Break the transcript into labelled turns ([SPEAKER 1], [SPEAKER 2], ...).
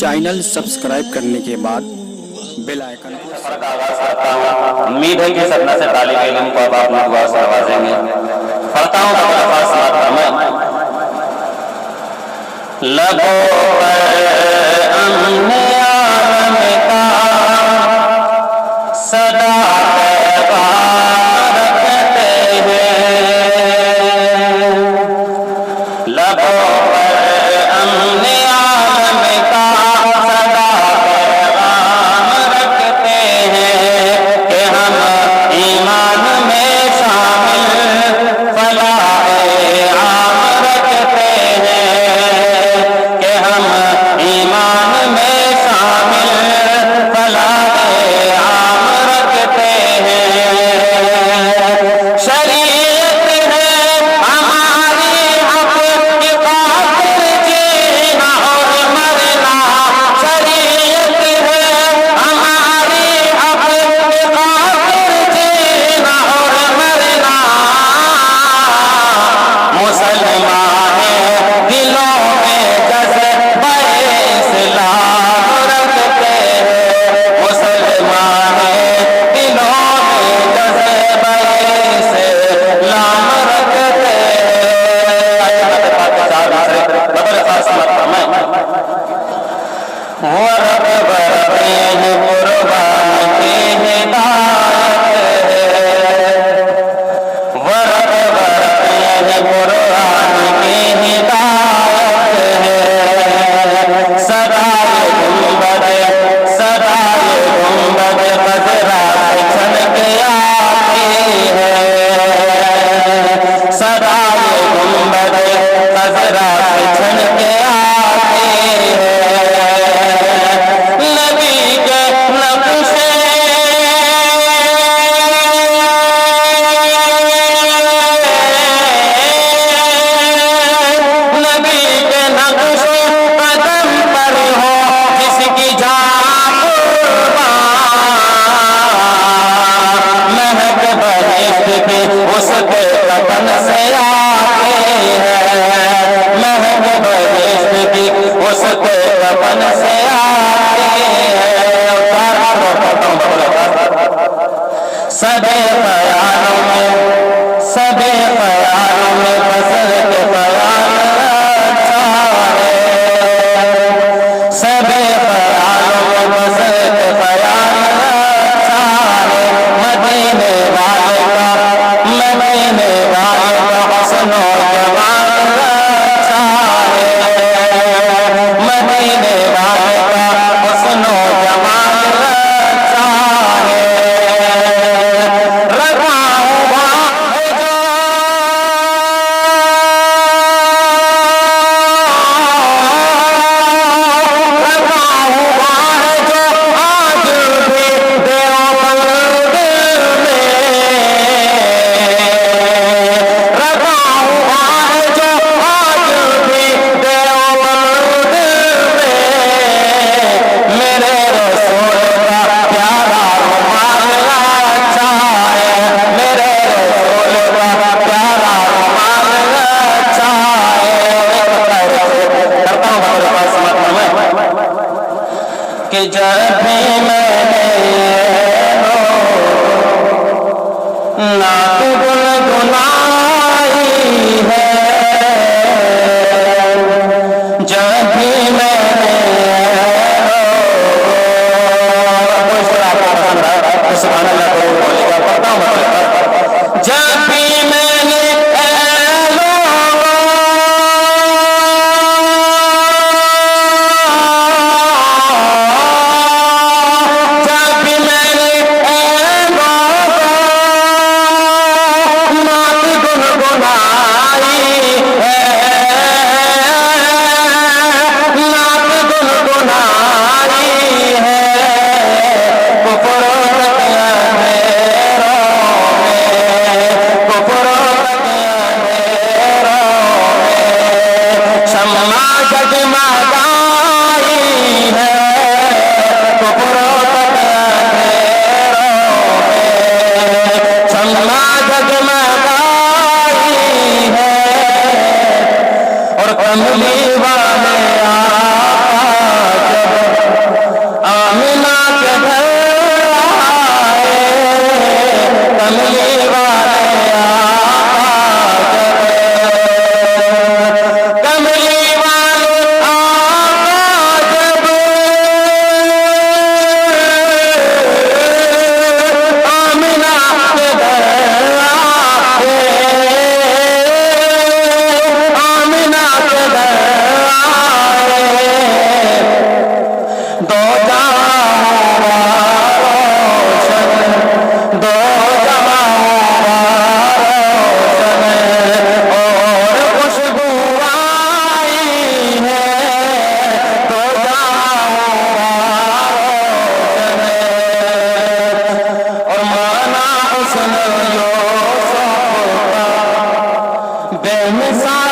[SPEAKER 1] Channel subscribe کرنے کے بعد بیل آئیکن کو
[SPEAKER 2] سفر کا آغاز کرتا ہوں۔ امید ہے کہ سب سے طالب علم کو اب آپ اپنی دعا سے نوازیں گے۔ پڑھتا ہوں بغیر الفاظ سناتا ہوں میں۔ لبوں پر امن عالم کا صدا پیغام رکھتے ہیں۔ لبوں پر امن عالم کا صدا پیغام رکھتے ہیں کہ ہم ایمان میں شامل فلاح عام رکھتے ہیں کہ ہم ایمان میں شامل فلاح عام رکھتے ہیں۔ شریعت ہے ہماری حق کی خاطر جینا اور مرنا۔ شریعت ہے ہماری حق کی خاطر جینا اور مرنا۔ مسلمان ہیں دلوں میں جذبہ اسلام رکھتے ہیں۔ مسلمان ہیں دلوں میں جذبہ اسلام رکھتے ہیں۔ ورب برتے ہیں قربان کی ہدایت ہے۔ ورب برتے ہیں قرآن کی ہدایت ہے۔ سدائے گنبد خضرا سے چھن کے آتی ہے۔ سدائے گنبد خضرا سے چھن کے آتی ہے۔ نبی کے نقشے نبی کے نقش قدم پر ہو جس کی جان قربان۔ مہک بہشت کی اس کے وطن سے آتی ہے۔ مہک بہشت کی اس کے وطن سے آتی ہے۔ سبے خیالوں میں بسر کے خیال اچھا ہے۔ سبے خیالوں میں بسر کے خیال اچھا ہے۔ مدینے والے کا حسن و جمال اچھا ہے۔ مدینے والے کا حسن و جمال اچھا ہے۔ رکھا ہوا ہے جو آج بھی دیوبند میں۔ رکھا ہوا ہے جو آج بھی دیوبند میں۔ میرے رسول کا پیارا رومال اچھا ہے۔ میرے رسول کا پیارا رومال اچھا ہے۔ کرتا ہوں کہ جب بھی میں نے نعت گنگنائی ہے۔ جب بھی میں نے سبحان اللہ کو بولے گا پڑھتا ہوں۔ جب بھی میں نے بے مثال